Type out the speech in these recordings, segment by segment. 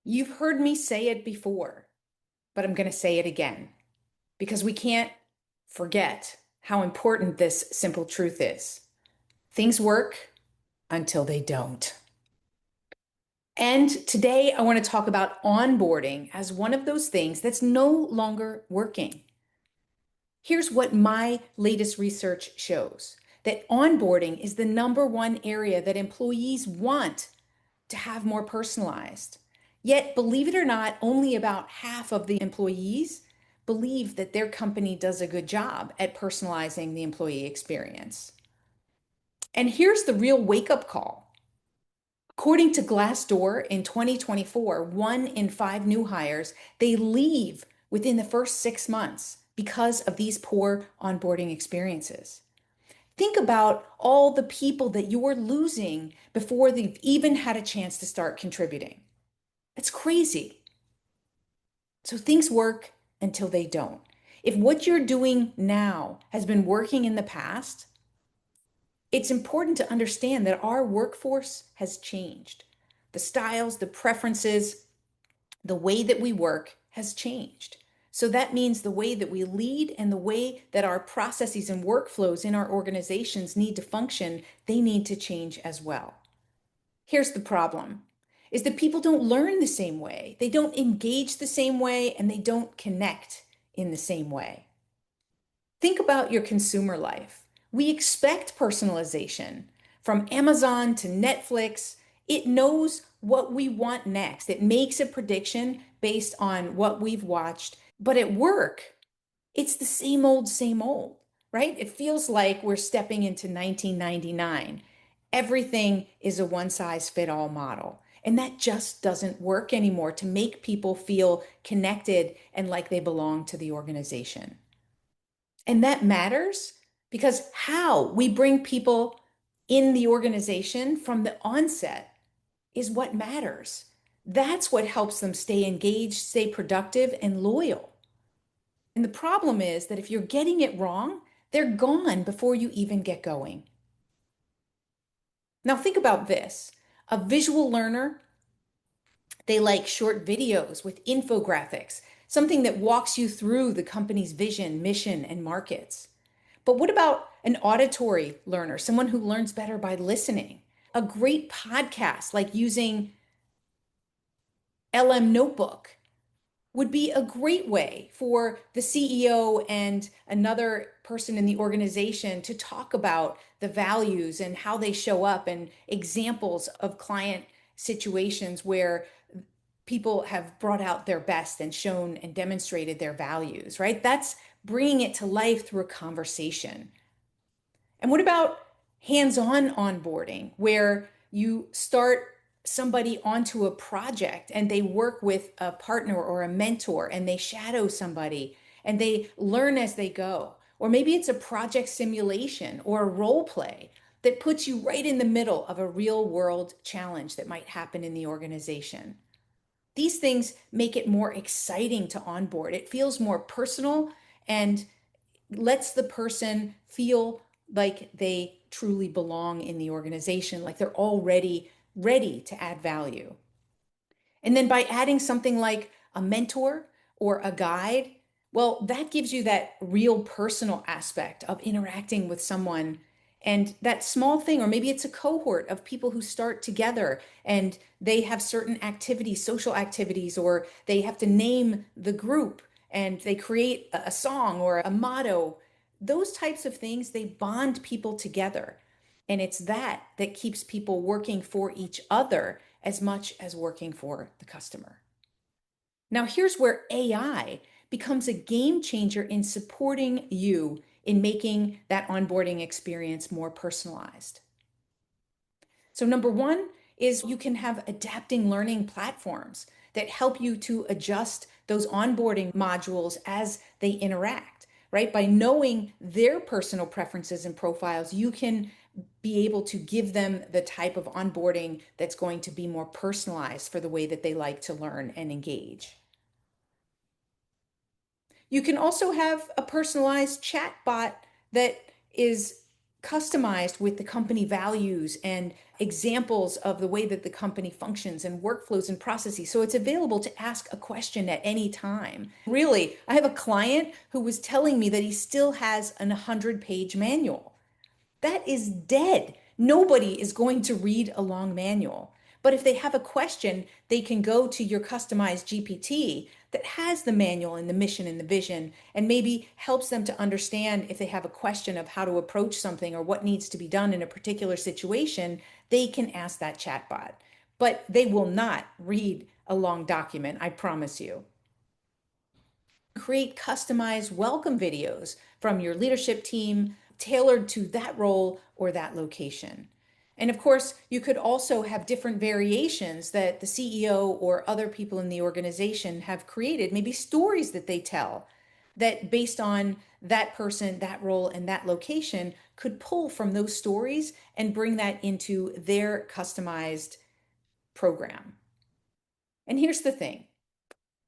You've heard me say it before, but I'm going to say it again because we can't forget how important this simple truth is. Things work until they don't. And today I want to talk about onboarding as one of those things that's no longer working. Here's what my latest research shows that onboarding is the number one area that employees want to have more personalized. Yet, believe it or not, only about half of the employees believe that their company does a good job at personalizing the employee experience. And here's the real wake up call. According to Glassdoor in 2024, 1 in 5 new hires, they leave within the first 6 months because of these poor onboarding experiences. Think about all the people that you're losing before they've even had a chance to start contributing. It's crazy. So things work until they don't. If what you're doing now has been working in the past, it's important to understand that our workforce has changed. The styles, the preferences, the way that we work has changed. So that means the way that we lead and the way that our processes and workflows in our organizations need to function, they need to change as well. Here's the problem is that people don't learn the same way. They don't engage the same way and they don't connect in the same way. Think about your consumer life. We expect personalization from Amazon to Netflix. It knows what we want next. It makes a prediction based on what we've watched. But at work, it's the same old, right? It feels like we're stepping into 1999. Everything is a one size fit all model. And that just doesn't work anymore to make people feel connected and like they belong to the organization. And that matters because how we bring people in the organization from the onset is what matters. That's what helps them stay engaged, stay productive, and loyal. And the problem is that if you're getting it wrong, they're gone before you even get going. Now, think about this. A visual learner, they like short videos with infographics, something that walks you through the company's vision, mission, and markets. But what about an auditory learner, someone who learns better by listening? A great podcast like using LM Notebook would be a great way for the CEO and another person in the organization to talk about the values and how they show up and examples of client situations where people have brought out their best and shown and demonstrated their values, right? That's bringing it to life through a conversation. And what about hands-on onboarding, where you start somebody onto a project and they work with a partner or a mentor and they shadow somebody and they learn as they go? Or maybe it's a project simulation or a role play that puts you right in the middle of a real world challenge that might happen in the organization. These things make it more exciting to onboard. It feels more personal and lets the person feel like they truly belong in the organization, like they're already ready to add value. And then by adding something like a mentor or a guide, well, that gives you that real personal aspect of interacting with someone. And that small thing, or maybe it's a cohort of people who start together and they have certain activities, social activities, or they have to name the group and they create a song or a motto. Those types of things, they bond people together. And it's that that keeps people working for each other as much as working for the customer. Now, here's where AI becomes a game changer in supporting you in making that onboarding experience more personalized. So, number one is you can have adapting learning platforms that help you to adjust those onboarding modules as they interact, right? By knowing their personal preferences and profiles, you can be able to give them the type of onboarding that's going to be more personalized for the way that they like to learn and engage. You can also have a personalized chat bot that is customized with the company values and examples of the way that the company functions and workflows and processes. So it's available to ask a question at any time. Really, I have a client who was telling me that he still has an 100-page manual. That is dead. Nobody is going to read a long manual. But if they have a question, they can go to your customized GPT that has the manual and the mission and the vision, and maybe helps them to understand if they have a question of how to approach something or what needs to be done in a particular situation. They can ask that chatbot. But they will not read a long document, I promise you. Create customized welcome videos from your leadership team tailored to that role or that location. And of course, you could also have different variations that the CEO or other people in the organization have created, maybe stories that they tell that based on that person, that role, and that location could pull from those stories and bring that into their customized program. And here's the thing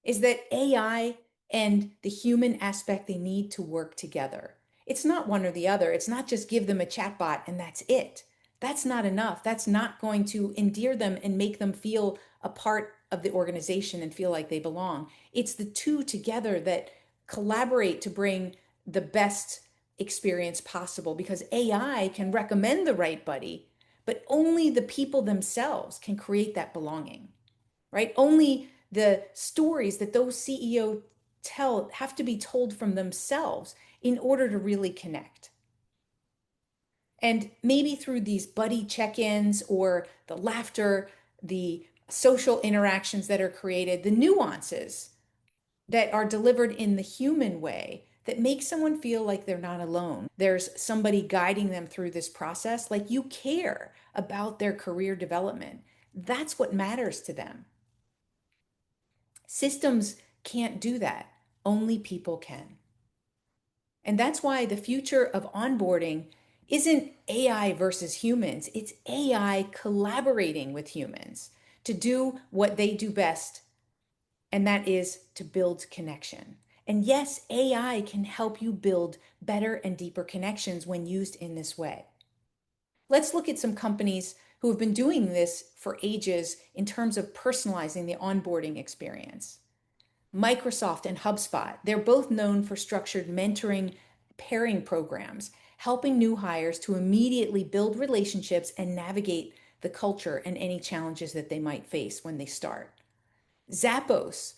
is that AI and the human aspect, they need to work together. It's not one or the other. It's not just give them a chatbot and that's it. That's not enough. That's not going to endear them and make them feel a part of the organization and feel like they belong. It's the two together that collaborate to bring the best experience possible, because AI can recommend the right buddy, but only the people themselves can create that belonging, right? Only the stories that those CEO tell have to be told from themselves in order to really connect. And maybe through these buddy check-ins or the laughter, the social interactions that are created, the nuances that are delivered in the human way that make someone feel like they're not alone. There's somebody guiding them through this process, like you care about their career development. That's what matters to them. Systems can't do that. Only people can. And that's why the future of onboarding isn't AI versus humans. It's AI collaborating with humans to do what they do best, and that is to build connection. And yes, AI can help you build better and deeper connections when used in this way. Let's look at some companies who have been doing this for ages in terms of personalizing the onboarding experience. Microsoft and HubSpot, they're both known for structured mentoring pairing programs, helping new hires to immediately build relationships and navigate the culture and any challenges that they might face when they start. Zappos,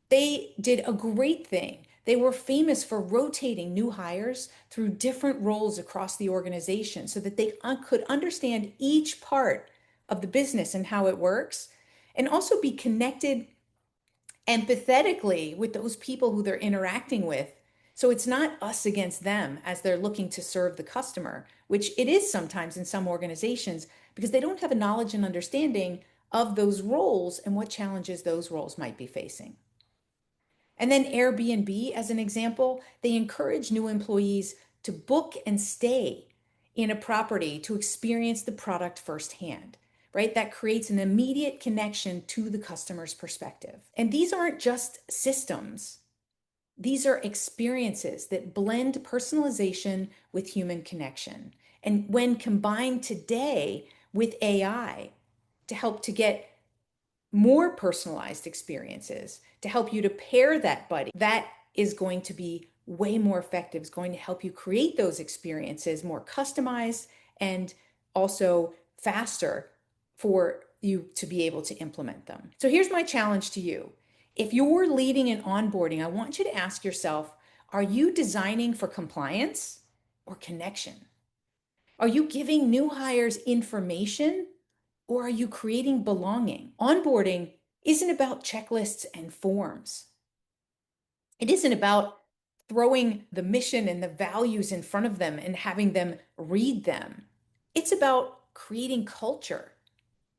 they did a great thing. They were famous for rotating new hires through different roles across the organization so that they could understand each part of the business and how it works, and also be connected empathetically with those people who they're interacting with. So it's not us against them as they're looking to serve the customer, which it is sometimes in some organizations because they don't have a knowledge and understanding of those roles and what challenges those roles might be facing. And then Airbnb, as an example, they encourage new employees to book and stay in a property to experience the product firsthand, right? That creates an immediate connection to the customer's perspective. And these aren't just systems. These are experiences that blend personalization with human connection. And when combined today with AI to help to get more personalized experiences to help you to pair that buddy, that is going to be way more effective. It's going to help you create those experiences more customized and also faster for you to be able to implement them. So here's my challenge to you. If you're leading an onboarding, I want you to ask yourself, are you designing for compliance or connection? Are you giving new hires information, or are you creating belonging? Onboarding isn't about checklists and forms. It isn't about throwing the mission and the values in front of them and having them read them. It's about creating culture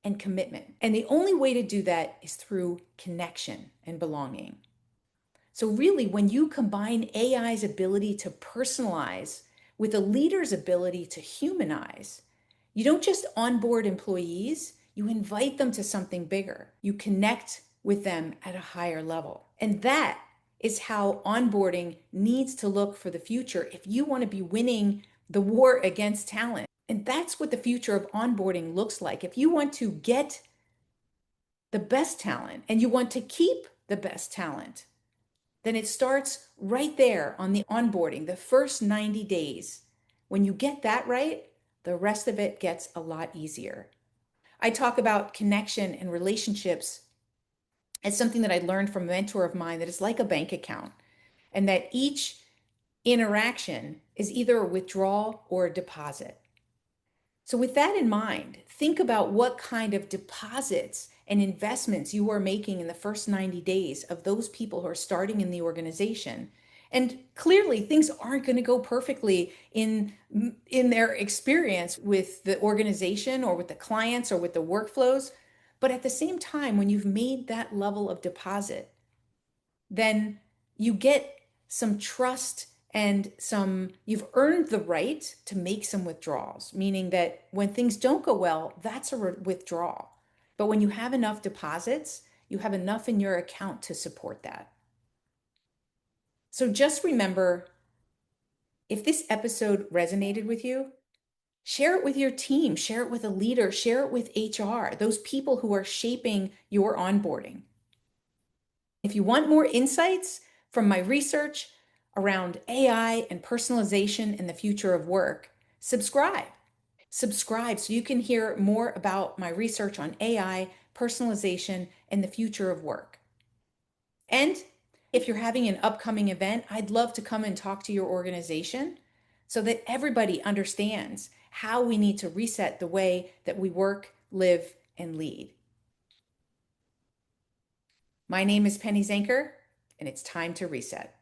and commitment. And the only way to do that is through connection and belonging. So really, when you combine AI's ability to personalize with a leader's ability to humanize, you don't just onboard employees, you invite them to something bigger. You connect with them at a higher level. And that is how onboarding needs to look for the future if you want to be winning the war against talent. And that's what the future of onboarding looks like. If you want to get the best talent and you want to keep the best talent, then it starts right there on the onboarding, the first 90 days. When you get that right, the rest of it gets a lot easier. I talk about connection and relationships as something that I learned from a mentor of mine that is like a bank account, and that each interaction is either a withdrawal or a deposit. So, with that in mind, think about what kind of deposits and investments you are making in the first 90 days of those people who are starting in the organization. And clearly, things aren't going to go perfectly in their experience with the organization or with the clients or with the workflows. But at the same time, when you've made that level of deposit, then you get some trust and you've earned the right to make some withdrawals, meaning that when things don't go well, that's a withdrawal. But when you have enough deposits, you have enough in your account to support that. So just remember, if this episode resonated with you, share it with your team, share it with a leader, share it with HR, those people who are shaping your onboarding. If you want more insights from my research around AI and personalization and the future of work, subscribe. Subscribe so you can hear more about my research on AI, personalization, and the future of work. And if you're having an upcoming event, I'd love to come and talk to your organization so that everybody understands how we need to reset the way that we work, live, and lead. My name is Penny Zanker, and it's time to reset.